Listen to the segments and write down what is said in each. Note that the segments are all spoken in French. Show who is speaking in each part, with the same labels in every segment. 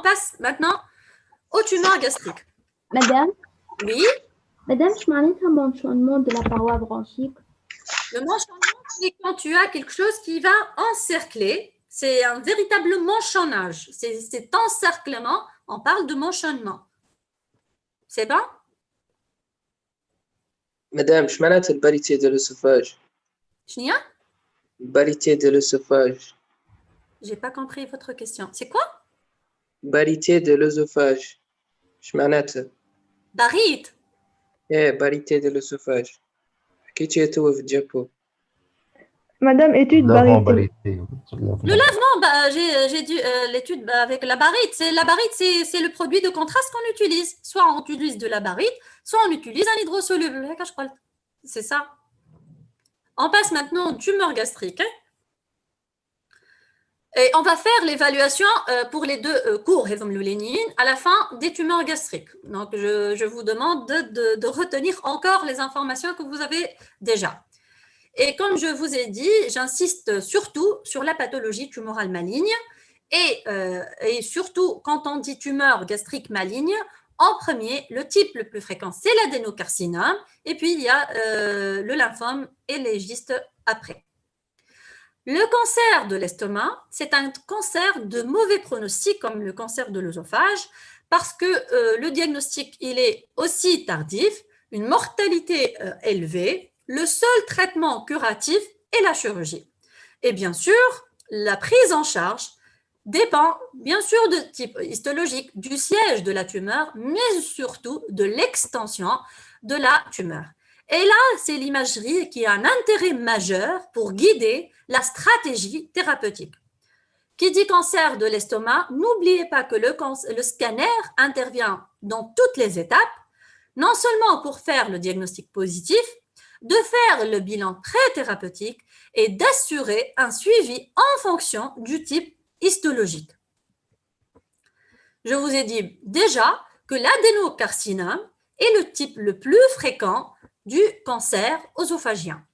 Speaker 1: passe maintenant aux tumeurs gastriques.
Speaker 2: Madame,
Speaker 1: Oui,
Speaker 2: Madame, je معناتها mentionnement de la paroi bronchique.
Speaker 1: le manchonnement, c'est quand tu as quelque chose qui va encercler. C'est un véritable manchonnage. C'est cet encerclement. On parle de manchonnement. C'est bon?
Speaker 3: Madame, je معناتها الباريتي de l'œsophage.
Speaker 1: Chnia?
Speaker 3: Barité de l'œsophage.
Speaker 1: J'ai pas compris votre question. C'est quoi?
Speaker 3: Barité de l'œsophage. Je معناتها.
Speaker 1: Barite.
Speaker 3: ايه barité de l'œsophage. حكيتيها توا في الجابو.
Speaker 4: Madame, étude
Speaker 5: Lavant
Speaker 4: barité.
Speaker 5: barité.
Speaker 1: Le lavement, j'ai dit l'étude avec la barite. La barite, c'est le produit de contraste qu'on utilise. Soit on utilise de la barite, soit on utilise un hydrosoluble. C'est ça. On passe maintenant aux tumeurs gastriques. Et on va faire l'évaluation pour les deux cours à la fin des tumeurs gastriques. Donc, je vous demande de retenir encore les informations que vous avez déjà. Et comme je vous ai dit, j'insiste surtout sur la pathologie tumorale maligne et surtout quand on dit tumeur gastrique maligne, en premier, le type le plus fréquent, c'est l'adénocarcinome et puis il y a le lymphome et les gistes après. Le cancer de l'estomac, c'est un cancer de mauvais pronostic comme le cancer de l'œsophage parce que le diagnostic, il est aussi tardif, une mortalité élevée. Le seul traitement curatif est la chirurgie. Et bien sûr, la prise en charge dépend bien sûr de type histologique, du siège de la tumeur, mais surtout de l'extension de la tumeur. Et là, c'est l'imagerie qui a un intérêt majeur pour guider la stratégie thérapeutique. Qui dit cancer de l'estomac, n'oubliez pas que le scanner intervient dans toutes les étapes, non seulement pour faire le diagnostic positif, de faire le bilan très thérapeutique et d'assurer un suivi en fonction du type histologique. Je vous ai dit déjà que l'adénocarcinome est le type le plus fréquent du cancer œsophagien.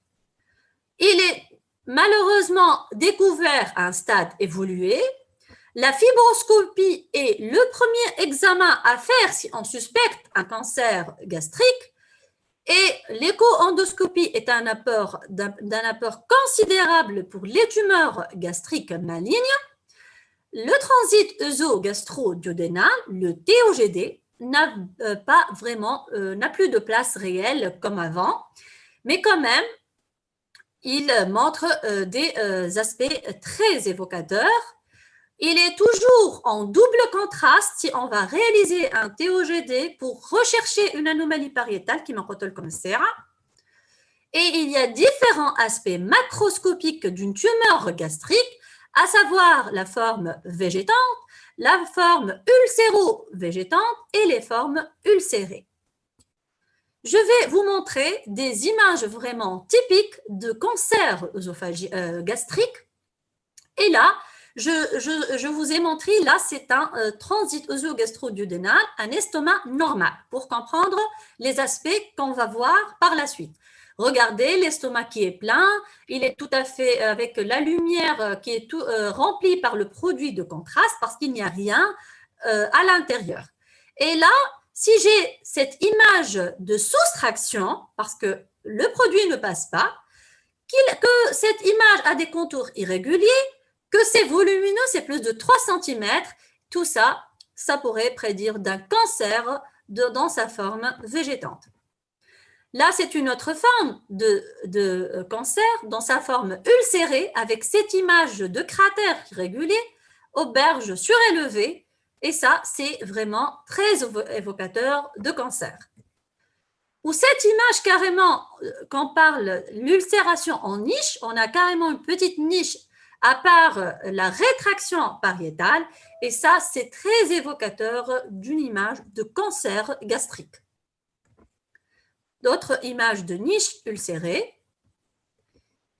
Speaker 1: Il est malheureusement découvert à un stade évolué. La fibroscopie est le premier examen à faire si on suspecte un cancer gastrique. Et l'écho-endoscopie est d'un apport considérable pour les tumeurs gastriques malignes. Le transit œso-gastro-duodénal, le TOGD, n'a plus de place réelle comme avant, mais quand même, il montre des aspects très évocateurs. Il est toujours en double contraste si on va réaliser un TOGD pour rechercher une anomalie pariétale qui m'en comme ça. Et il y a différents aspects macroscopiques d'une tumeur gastrique, à savoir la forme végétante, la forme ulcéro-végétante et les formes ulcérées. Je vais vous montrer des images vraiment typiques de cancer gastrique. Et là, je vous ai montré, là, c'est un transit œso-gastro-duodénal, un estomac normal, pour comprendre les aspects qu'on va voir par la suite. Regardez l'estomac qui est plein, il est tout à fait avec la lumière qui est remplie par le produit de contraste parce qu'il n'y a rien à l'intérieur. Et là, si j'ai cette image de soustraction, parce que le produit ne passe pas, que cette image a des contours irréguliers, que c'est volumineux, c'est plus de 3 cm, tout ça, ça pourrait prédire d'un cancer dans sa forme végétante. Là, c'est une autre forme de cancer dans sa forme ulcérée avec cette image de cratère irrégulier, auberge surélevée, et ça, c'est vraiment très évocateur de cancer. Ou cette image carrément, quand on parle l'ulcération en niche, on a carrément une petite niche à part la rétraction pariétale, et ça, c'est très évocateur d'une image de cancer gastrique. D'autres images de niche ulcérée.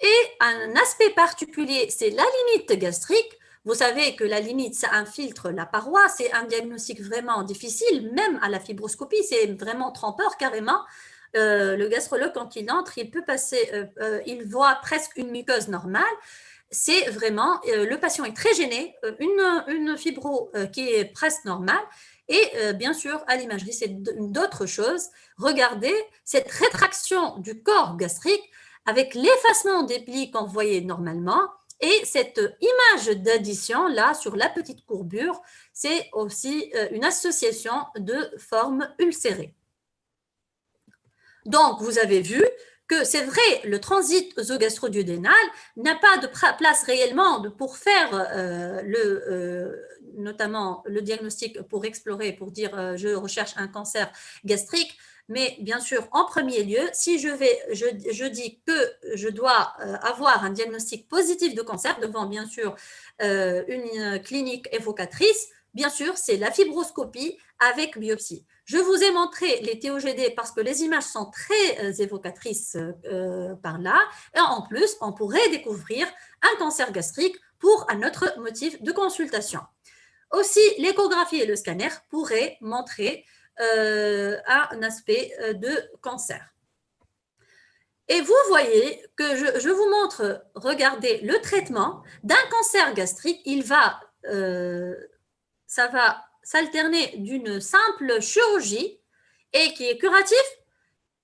Speaker 1: Et un aspect particulier, c'est la limite gastrique. Vous savez que la limite, ça infiltre la paroi, c'est un diagnostic vraiment difficile, même à la fibroscopie, c'est vraiment trompeur carrément. Le gastrologue, quand il entre, il peut passer, il voit presque une muqueuse normale. c'est vraiment, le patient est très gêné, une fibro qui est presque normale. Et bien sûr, à l'imagerie, c'est d'autres choses. Regardez cette rétraction du corps gastrique avec l'effacement des plis qu'on voyait normalement et cette image d'addition là sur la petite courbure, c'est aussi une association de formes ulcérées. Donc, vous avez vu que c'est vrai, le transit œsogastro-duodénal n'a pas de place réellement pour faire notamment le diagnostic, pour explorer, pour dire je recherche un cancer gastrique. Mais bien sûr, en premier lieu, si je dis que je dois avoir un diagnostic positif de cancer devant bien sûr une clinique évocatrice, bien sûr, c'est la fibroscopie avec biopsie. Je vous ai montré les TOGD parce que les images sont très évocatrices par là. Et en plus, on pourrait découvrir un cancer gastrique pour un autre motif de consultation. Aussi, l'échographie et le scanner pourraient montrer un aspect de cancer. Et vous voyez que je vous montre, regardez, le traitement d'un cancer gastrique, ça va s'alterner d'une simple chirurgie et qui est curatif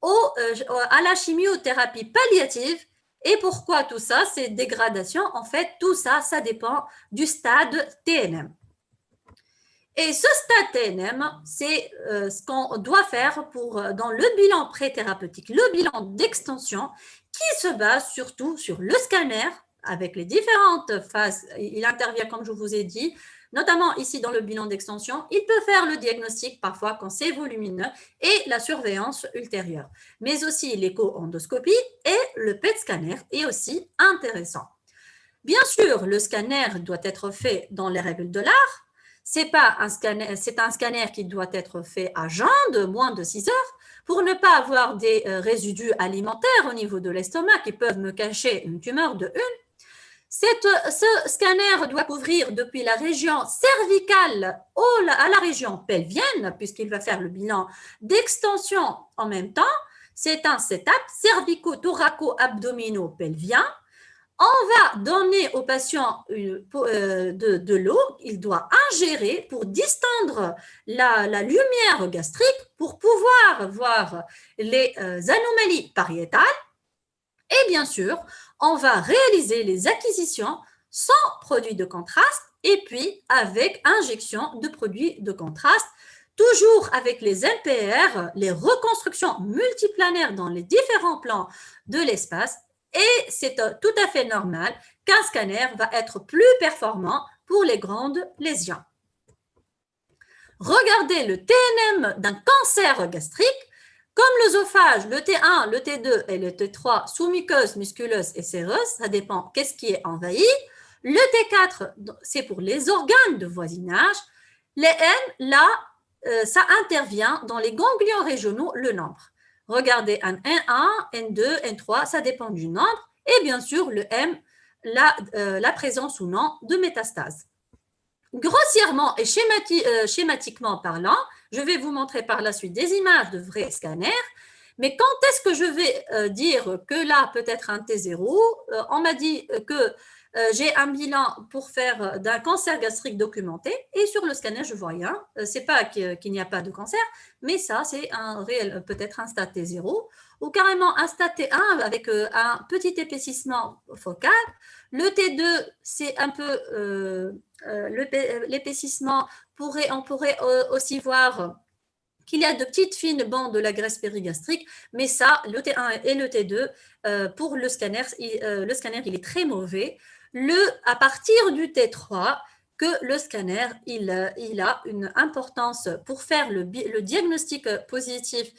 Speaker 1: à la chimiothérapie palliative. Et pourquoi tout ça? C'est dégradation. En fait, tout ça, ça dépend du stade TNM. Et ce stade TNM, c'est ce qu'on doit faire dans le bilan pré-thérapeutique, le bilan d'extension, qui se base surtout sur le scanner avec les différentes phases. Il intervient, comme je vous ai dit, notamment ici dans le bilan d'extension. Il peut faire le diagnostic parfois quand c'est volumineux et la surveillance ultérieure. Mais aussi l'écho-endoscopie et le PET scanner est aussi intéressant. Bien sûr, le scanner doit être fait dans les règles de l'art. C'est un scanner qui doit être fait à jeun de moins de 6 heures pour ne pas avoir des résidus alimentaires au niveau de l'estomac qui peuvent me cacher une tumeur de 1. Ce scanner doit couvrir depuis la région cervicale à la région pelvienne, puisqu'il va faire le bilan d'extension en même temps. C'est un setup cervico-thoraco-abdominaux-pelvien. On va donner au patient de l'eau, il doit ingérer pour distendre la lumière gastrique pour pouvoir voir les anomalies pariétales. Et bien sûr, on va réaliser les acquisitions sans produit de contraste et puis avec injection de produits de contraste, toujours avec les MPR, les reconstructions multiplanaires dans les différents plans de l'espace. Et c'est tout à fait normal qu'un scanner va être plus performant pour les grandes lésions. Regardez le TNM d'un cancer gastrique. Comme l'œsophage, le T1, le T2 et le T3 sous muqueuse, musculeuse et séreuse, ça dépend qu'est-ce qui est envahi. Le T4, c'est pour les organes de voisinage. Les N, là, ça intervient dans les ganglions régionaux, le nombre. Regardez un N1, N2, N3, ça dépend du nombre. Et bien sûr, le M, la présence ou non de métastases. Grossièrement et schématiquement parlant, je vais vous montrer par la suite des images de vrais scanners. Mais quand est-ce que je vais dire que là, peut-être un T0, on m'a dit que j'ai un bilan pour faire d'un cancer gastrique documenté et sur le scanner, je ne vois rien. C'est pas qu'il n'y a pas de cancer, mais ça, c'est un réel, peut-être un stade T0 ou carrément un stade T1 avec un petit épaississement focal. Le T2, c'est un peu l'épaississement. On pourrait aussi voir qu'il y a de petites fines bandes de la graisse périgastrique, mais ça, le T1 et le T2, pour le scanner, il est très mauvais. À partir du T3, que le scanner, il a une importance pour faire le diagnostic positif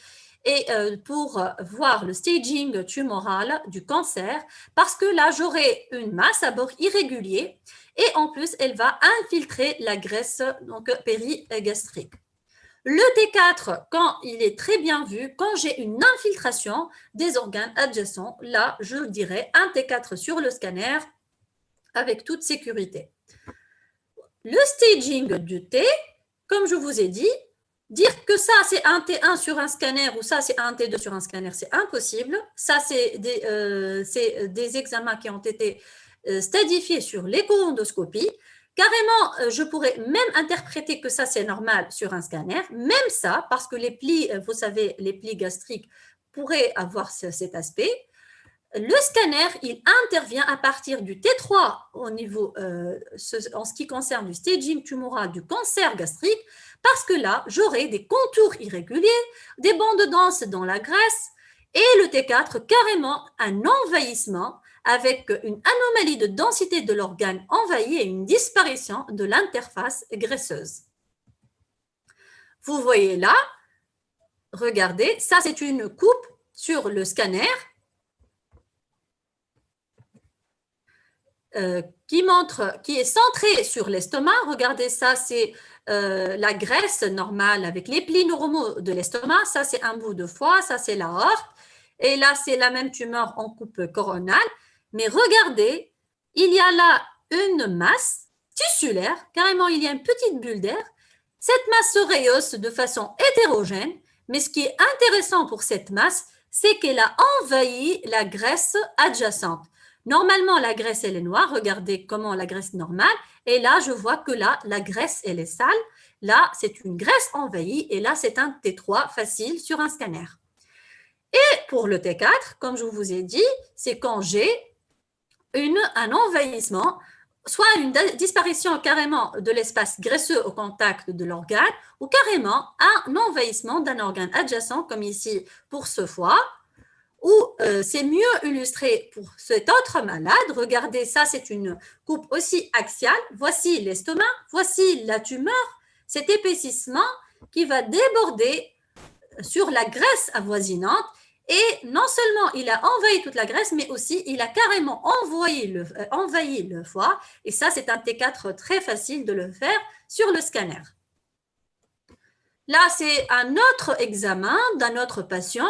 Speaker 1: et pour voir le staging tumoral du cancer, parce que là, j'aurai une masse à bord irrégulier et en plus, elle va infiltrer la graisse donc, périgastrique. Le T4, quand il est très bien vu, quand j'ai une infiltration des organes adjacents, là, je dirais un T4 sur le scanner avec toute sécurité. Le staging du T, comme je vous ai dit, dire que ça, c'est un T1 sur un scanner ou ça, c'est un T2 sur un scanner, c'est impossible. Ça, c'est des examens qui ont été stadifié sur l'écho-endoscopie. Carrément, je pourrais même interpréter que ça, c'est normal sur un scanner, même ça, parce que les plis, vous savez, les plis gastriques pourraient avoir cet aspect. Le scanner, il intervient à partir du T3 au niveau, en ce qui concerne du staging tumoral du cancer gastrique, parce que là, j'aurai des contours irréguliers, des bandes denses dans la graisse, et le T4, carrément un envahissement avec une anomalie de densité de l'organe envahi et une disparition de l'interface graisseuse. Vous voyez là, regardez, ça c'est une coupe sur le scanner qui est centrée sur l'estomac. Regardez, ça c'est la graisse normale avec les plis normaux de l'estomac. Ça c'est un bout de foie, ça c'est la aorte. Et là, c'est la même tumeur en coupe coronale. Mais regardez, il y a là une masse tissulaire, carrément il y a une petite bulle d'air. Cette masse se rehausse de façon hétérogène, mais ce qui est intéressant pour cette masse, c'est qu'elle a envahi la graisse adjacente. Normalement, la graisse, elle est noire. Regardez comment la graisse normale. Et là, je vois que là, la graisse, elle est sale. Là, c'est une graisse envahie. Et là, c'est un T3 facile sur un scanner. Et pour le T4, comme je vous ai dit, c'est quand j'ai un envahissement, soit une disparition carrément de l'espace graisseux au contact de l'organe, ou carrément un envahissement d'un organe adjacent, comme ici pour ce foie, ou c'est mieux illustré pour cet autre malade. Regardez, ça c'est une coupe aussi axiale. Voici l'estomac, voici la tumeur, cet épaississement qui va déborder sur la graisse avoisinante. Et non seulement il a envahi toute la graisse, mais aussi il a carrément envahi le foie. Et ça, c'est un T4 très facile de le faire sur le scanner. Là, c'est un autre examen d'un autre patient.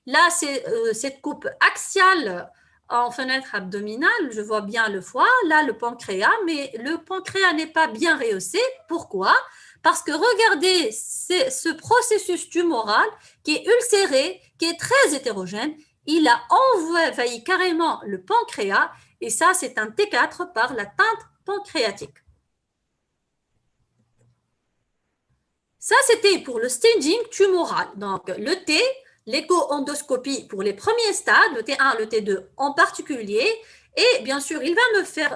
Speaker 1: Là, c'est cette coupe axiale en fenêtre abdominale. Je vois bien le foie, là, le pancréas, mais le pancréas n'est pas bien rehaussé. Pourquoi ? Parce que regardez, c'est ce processus tumoral qui est ulcéré, qui est très hétérogène. Il a envahi carrément le pancréas et ça, c'est un T4 par la teinte pancréatique. Ça, c'était pour le staging tumoral. Donc, le T, l'écho-endoscopie pour les premiers stades, le T1, le T2 en particulier. Et bien sûr, il va me faire,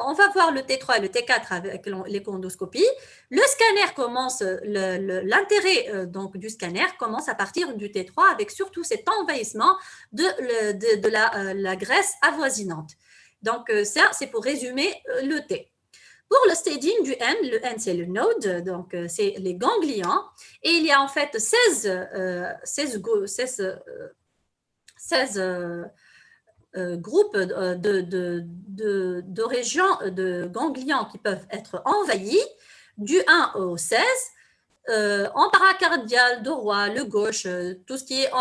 Speaker 1: on va voir le T3 et le T4 avec l'écho-endoscopie. Le scanner commence, l'intérêt donc du scanner commence à partir du T3 avec surtout cet envahissement de la graisse avoisinante. Donc ça, c'est pour résumer le T. Pour le staging du N, le N c'est le node, donc c'est les ganglions. Et il y a en fait 16 groupes de régions de ganglions qui peuvent être envahis, du 1 au 16, en paracardial, droit, le gauche, tout ce qui est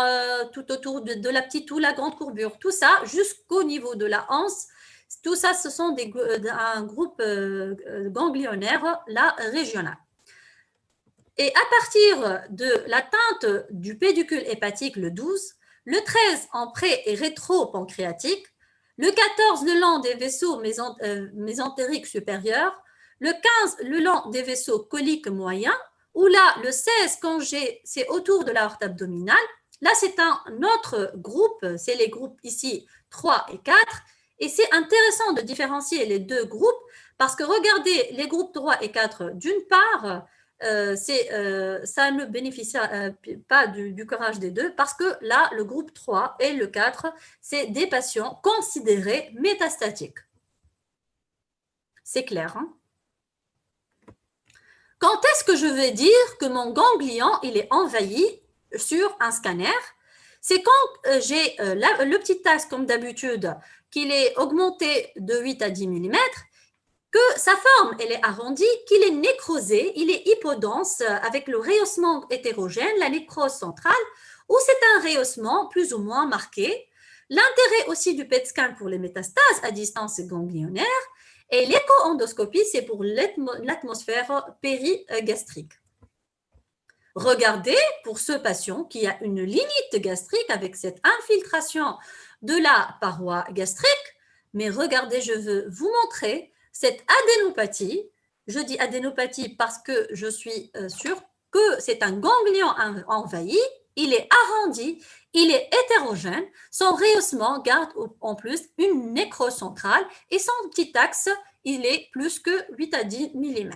Speaker 1: tout autour de la petite ou la grande courbure, tout ça jusqu'au niveau de la hanse. Tout ça, ce sont un groupe ganglionnaire, là, régional. Et à partir de l'atteinte du pédicule hépatique, le 12, le 13 en pré- et rétro-pancréatique, le 14 le long des vaisseaux mésentériques supérieurs, le 15 le long des vaisseaux coliques moyens, ou là, le 16, quand c'est autour de l'aorte abdominale, là, c'est un autre groupe, c'est les groupes ici 3 et 4, et c'est intéressant de différencier les deux groupes, parce que regardez, les groupes 3 et 4, d'une part, ça ne bénéficie pas du courage des deux, parce que là, le groupe 3 et le 4, c'est des patients considérés métastatiques. C'est clair, hein? Quand est-ce que je vais dire que mon ganglion il est envahi sur un scanner? C'est quand j'ai le petit axe, comme d'habitude, qu'il est augmenté de 8 à 10 mm, que sa forme elle est arrondie, qu'il est nécrosé, il est hypodense avec le rehaussement hétérogène, la nécrose centrale, ou c'est un rehaussement plus ou moins marqué. L'intérêt aussi du PET scan pour les métastases à distance ganglionnaire, et l'écho-endoscopie, c'est pour l'atmosphère périgastrique. Regardez pour ce patient qui a une lignite gastrique avec cette infiltration de la paroi gastrique, Mais regardez, je veux vous montrer cette adénopathie. Je dis adénopathie parce que je suis sûre que c'est un ganglion envahi, il est arrondi, il est hétérogène, son rehaussement garde en plus une nécrose centrale et son petit axe, il est plus que 8 à 10 mm.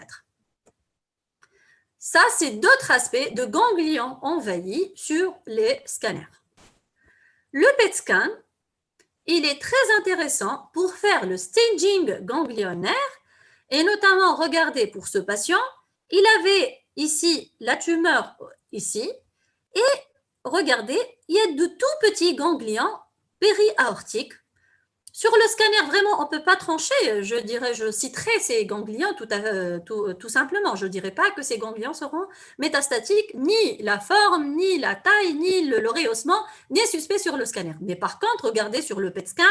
Speaker 1: Ça, c'est d'autres aspects de ganglions envahis sur les scanners. Le PET scan, il est très intéressant pour faire le staging ganglionnaire et notamment, regardez pour ce patient, il avait ici la tumeur ici et regardez, il y a de tout petits ganglions périaortiques. Sur le scanner, vraiment, on ne peut pas trancher. Je citerai ces ganglions tout simplement. Je ne dirais pas que ces ganglions seront métastatiques, ni la forme, ni la taille, ni le rehaussement n'est suspect sur le scanner. Mais par contre, regardez sur le PET scan,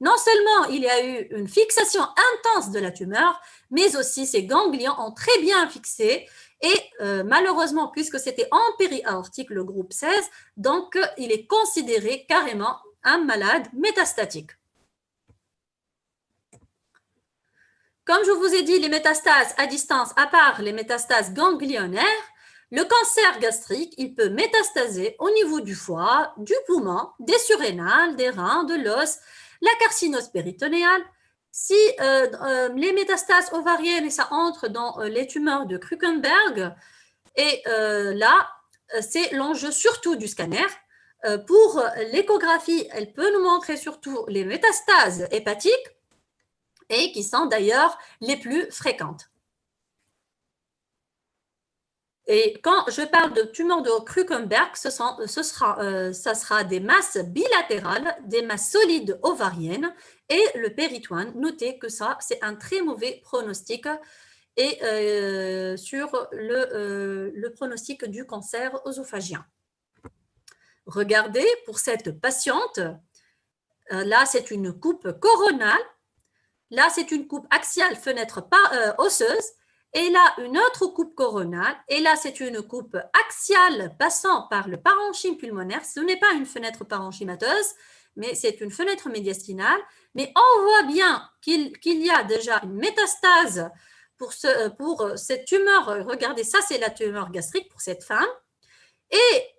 Speaker 1: non seulement il y a eu une fixation intense de la tumeur, mais aussi ces ganglions ont très bien fixé. Et malheureusement, puisque c'était en périaortique, le groupe 16, donc il est considéré carrément un malade métastatique. Comme je vous ai dit, les métastases à distance, à part les métastases ganglionnaires, le cancer gastrique, il peut métastaser au niveau du foie, du poumon, des surrénales, des reins, de l'os, la carcinose péritonéale. Si les métastases ovariennes, et ça entre dans les tumeurs de Krukenberg, et là, c'est l'enjeu surtout du scanner. Pour l'échographie, elle peut nous montrer surtout les métastases hépatiques, et qui sont d'ailleurs les plus fréquentes. Et quand je parle de tumeurs de Krukenberg, ça sera des masses bilatérales, des masses solides ovariennes et le péritoine. Notez que ça, c'est un très mauvais pronostic et sur le pronostic du cancer œsophagien. Regardez pour cette patiente, là c'est une coupe coronale. Là, c'est une coupe axiale fenêtre osseuse. Et là, une autre coupe coronale. Et là, c'est une coupe axiale passant par le parenchyme pulmonaire. Ce n'est pas une fenêtre parenchymateuse, mais c'est une fenêtre médiastinale. Mais on voit bien qu'il y a déjà une métastase pour cette tumeur. Regardez, ça, c'est la tumeur gastrique pour cette femme. Et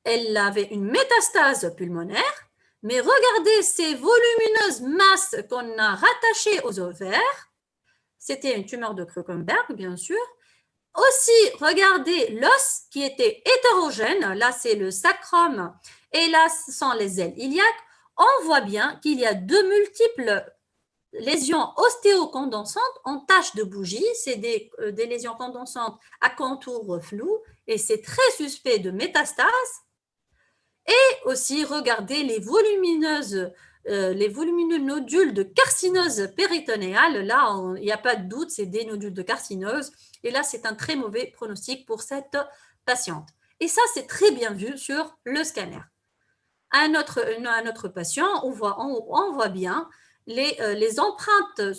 Speaker 1: elle avait une métastase pulmonaire. Mais regardez ces volumineuses masses qu'on a rattachées aux ovaires. C'était une tumeur de Krukenberg, bien sûr. Aussi, regardez l'os qui était hétérogène. Là, c'est le sacrum et là, ce sont les ailes iliaques. On voit bien qu'il y a de multiples lésions ostéocondensantes en taches de bougie. C'est des lésions condensantes à contour flou et c'est très suspect de métastase. Et aussi, regardez les volumineux nodules de carcinose péritonéale. Là, il n'y a pas de doute, c'est des nodules de carcinose. Et là, c'est un très mauvais pronostic pour cette patiente. Et ça, c'est très bien vu sur le scanner. Un autre patient, on voit bien les empreintes en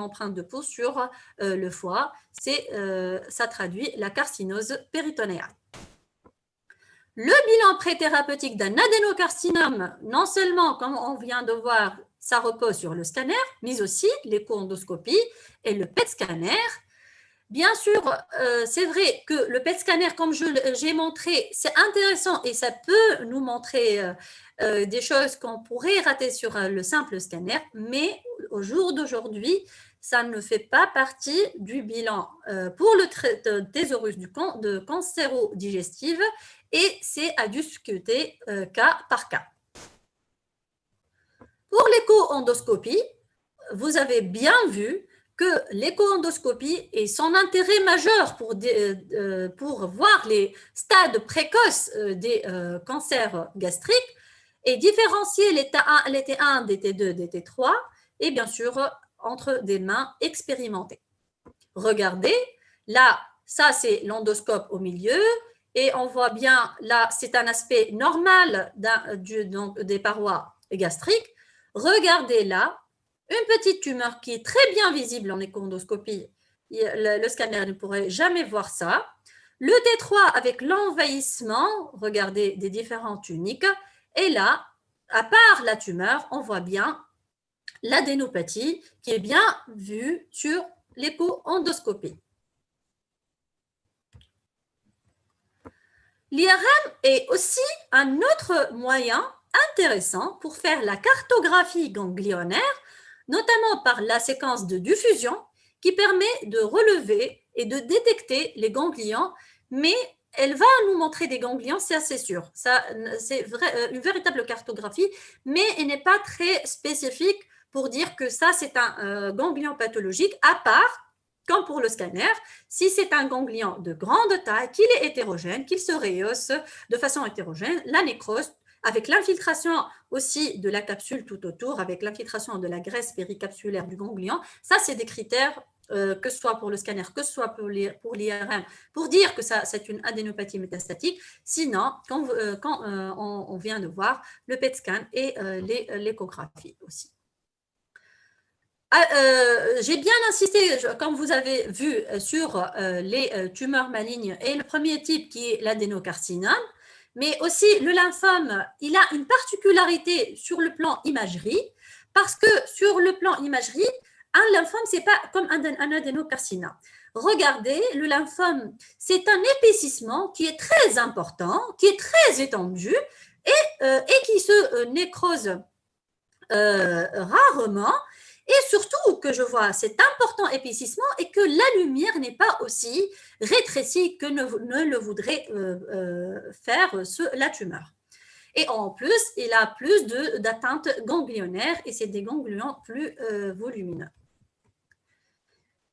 Speaker 1: empreinte de pouce sur le foie. Ça traduit la carcinose péritonéale. Le bilan préthérapeutique d'un adénocarcinome, non seulement, comme on vient de voir, ça repose sur le scanner, mais aussi l'écho-endoscopie et le PET scanner. Bien sûr, c'est vrai que le PET scanner, comme j'ai montré, c'est intéressant et ça peut nous montrer des choses qu'on pourrait rater sur le simple scanner, mais au jour d'aujourd'hui, ça ne fait pas partie du bilan pour le thésaurus de cancéro-digestive et c'est à discuter cas par cas. Pour l'écho-endoscopie, vous avez bien vu que l'écho-endoscopie est son intérêt majeur pour voir les stades précoces des cancers gastriques et différencier les T1, des T2, des T3 et bien sûr entre des mains expérimentées. Regardez, là, ça c'est l'endoscope au milieu et on voit bien, là, c'est un aspect normal des parois gastriques. Regardez là, une petite tumeur qui est très bien visible en écho-endoscopie. Le scanner ne pourrait jamais voir ça. Le T3 avec l'envahissement, regardez, des différentes tuniques. Et là, à part la tumeur, on voit bien l'adénopathie qui est bien vue sur l'écho-endoscopie. L'IRM est aussi un autre moyen intéressant pour faire la cartographie ganglionnaire, notamment par la séquence de diffusion qui permet de relever et de détecter les ganglions, mais elle va nous montrer des ganglions, c'est assez sûr. C'est une véritable cartographie, mais elle n'est pas très spécifique pour dire que ça, c'est un ganglion pathologique, à part, comme pour le scanner, si c'est un ganglion de grande taille, qu'il est hétérogène, qu'il se rehausse de façon hétérogène, la nécrose, avec l'infiltration aussi de la capsule tout autour, avec l'infiltration de la graisse péricapsulaire du ganglion, ça, c'est des critères, que ce soit pour le scanner, que ce soit pour l'IRM, pour dire que ça, c'est une adénopathie métastatique. Sinon, quand on vient de voir le PET scan et l'échographie aussi. J'ai bien insisté, comme vous avez vu, sur les tumeurs malignes et le premier type qui est l'adénocarcinome, mais aussi le lymphome, il a une particularité sur le plan imagerie, parce que sur le plan imagerie, un lymphome, ce n'est pas comme un adénocarcinome. Regardez, le lymphome, c'est un épaississement qui est très important, qui est très étendu et qui se nécrose rarement. Et surtout que je vois cet important épaississement et que la lumière n'est pas aussi rétrécie que ne le voudrait faire la tumeur. Et en plus, il a plus d'atteinte ganglionnaire et c'est des ganglions plus volumineux.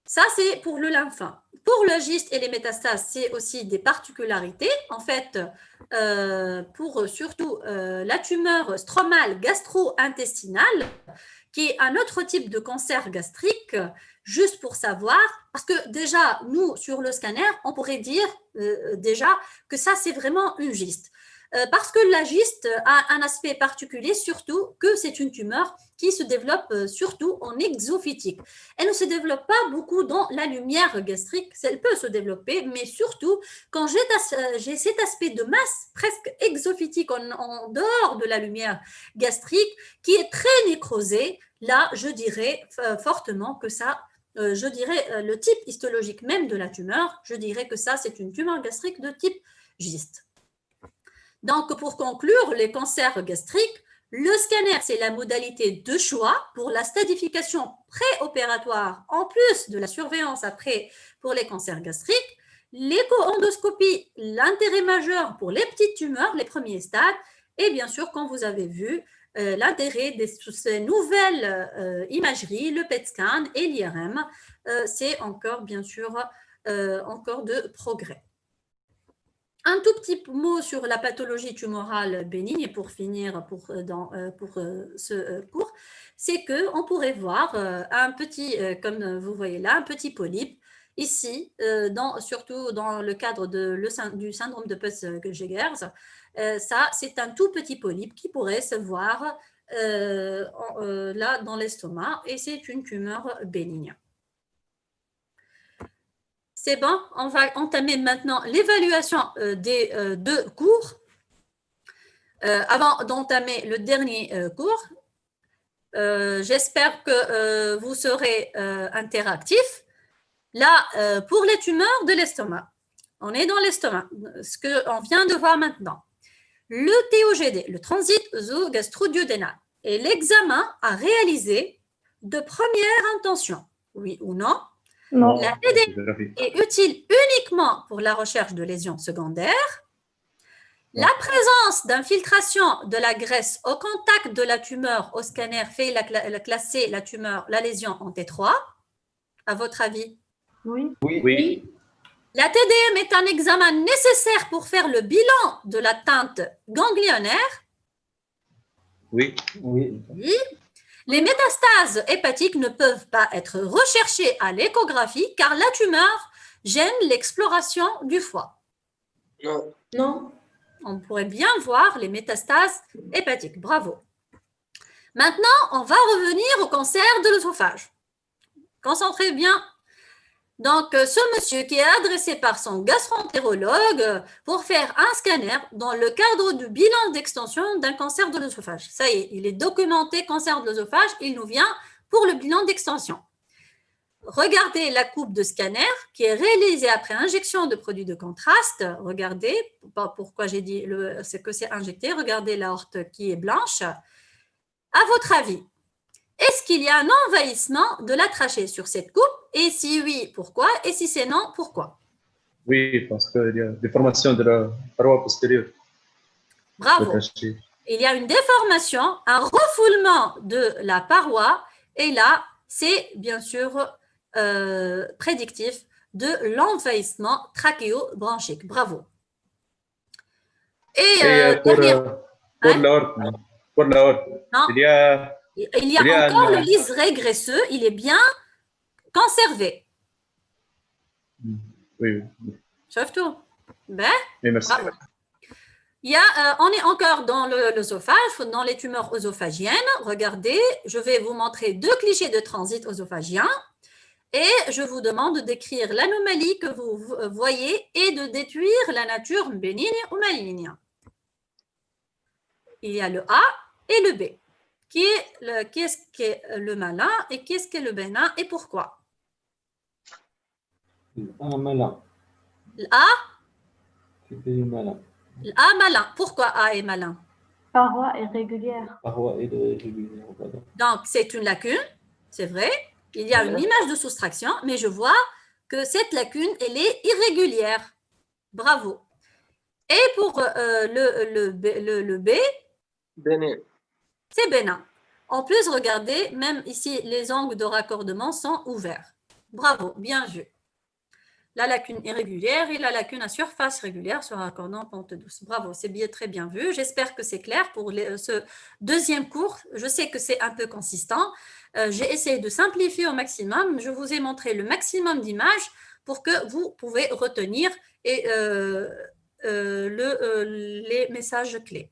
Speaker 1: Ça, c'est pour le lymphome. Pour le gyste et les métastases, c'est aussi des particularités. En fait, pour surtout la tumeur stromale gastro-intestinale, qui est un autre type de cancer gastrique, juste pour savoir, parce que déjà, nous, sur le scanner, on pourrait dire déjà que ça, c'est vraiment une gyste. Parce que la gyste a un aspect particulier, surtout que c'est une tumeur qui se développe surtout en exophytique. Elle ne se développe pas beaucoup dans la lumière gastrique, elle peut se développer, mais surtout quand j'ai cet aspect de masse presque exophytique en dehors de la lumière gastrique qui est très nécrosée, là, je dirais fortement que ça, je dirais le type histologique même de la tumeur, je dirais que ça, c'est une tumeur gastrique de type gyste. Donc, pour conclure, les cancers gastriques, le scanner, c'est la modalité de choix pour la stadification préopératoire, en plus de la surveillance après pour les cancers gastriques. L'écho-endoscopie, l'intérêt majeur pour les petites tumeurs, les premiers stades, et bien sûr, comme vous avez vu, l'intérêt de ces nouvelles imageries, le PET scan et l'IRM, c'est encore, bien sûr, encore de progrès. Un tout petit mot sur la pathologie tumorale bénigne, et pour finir pour ce cours, c'est qu'on pourrait voir un petit, comme vous voyez là, un petit polype, ici, surtout dans le cadre du syndrome de Peutz-Jeghers. Ça, c'est un tout petit polype qui pourrait se voir là dans l'estomac, et c'est une tumeur bénigne. C'est bon, on va entamer maintenant l'évaluation des deux cours. Avant d'entamer le dernier cours, j'espère que vous serez interactifs. Là, pour les tumeurs de l'estomac, on est dans l'estomac, ce qu'on vient de voir maintenant. Le TOGD, le transit œsogastro-duodénal, est l'examen à réaliser de première intention, oui ou non?
Speaker 4: Non.
Speaker 1: La TDM est utile uniquement pour la recherche de lésions secondaires. La présence d'infiltration de la graisse au contact de la tumeur au scanner fait classer la tumeur, la lésion en T3. À votre avis?
Speaker 4: Oui.
Speaker 5: Oui.
Speaker 1: La TDM est un examen nécessaire pour faire le bilan de l'atteinte ganglionnaire.
Speaker 5: Oui.
Speaker 1: Oui. Les métastases hépatiques ne peuvent pas être recherchées à l'échographie car la tumeur gêne l'exploration du foie.
Speaker 3: Non.
Speaker 2: Non.
Speaker 1: On pourrait bien voir les métastases hépatiques. Bravo. Maintenant, on va revenir au cancer de l'œsophage. Concentrez bien Donc, ce monsieur qui est adressé par son gastroentérologue pour faire un scanner dans le cadre du bilan d'extension d'un cancer de l'œsophage. Ça y est, il est documenté cancer de l'œsophage, il nous vient pour le bilan d'extension. Regardez la coupe de scanner qui est réalisée après injection de produits de contraste. Regardez, pourquoi j'ai dit c'est que c'est injecté. Regardez l'aorte qui est blanche. À votre avis, est-ce qu'il y a un envahissement de la trachée sur cette coupe? Et si oui, pourquoi? Et si c'est non, pourquoi?
Speaker 5: Oui, parce qu'il y a des déformation de la paroi postérieure.
Speaker 1: Bravo. Il y a une déformation, un refoulement de la paroi. Et là, c'est bien sûr prédictif de l'envahissement trachéo-bronchique. Bravo.
Speaker 5: Et pour l'aorte, il y a
Speaker 1: encore le liseré graisseux, il est bien conservé.
Speaker 5: Oui.
Speaker 1: Sauf tout. Ben,
Speaker 5: Oui, merci.
Speaker 1: bravo. On est encore dans l'œsophage, dans les tumeurs œsophagiennes. Regardez, je vais vous montrer 2 clichés de transit œsophagien et je vous demande de décrire l'anomalie que vous voyez et de déduire la nature bénigne ou maligne. Il y a le A et le B. Qu'est-ce qu'est le malin et qu'est-ce qu'est le bénin et pourquoi?
Speaker 6: Un malin.
Speaker 1: A,
Speaker 6: C'était malin.
Speaker 1: A malin. Pourquoi A est malin?
Speaker 2: Paroi irrégulière.
Speaker 6: Paroi irrégulière.
Speaker 1: Donc, c'est une lacune, c'est vrai. Il y a une image de soustraction, mais je vois que cette lacune, elle est irrégulière. Bravo. Et pour le B,
Speaker 3: bénin.
Speaker 1: c'est bénin. En plus, regardez, même ici, les angles de raccordement sont ouverts. Bravo, bien vu. La lacune irrégulière et la lacune à surface régulière se raccordant en pente douce. Bravo, c'est bien, très bien vu. J'espère que c'est clair pour ce deuxième cours. Je sais que c'est un peu consistant. J'ai essayé de simplifier au maximum. Je vous ai montré le maximum d'images pour que vous pouvez retenir les messages clés.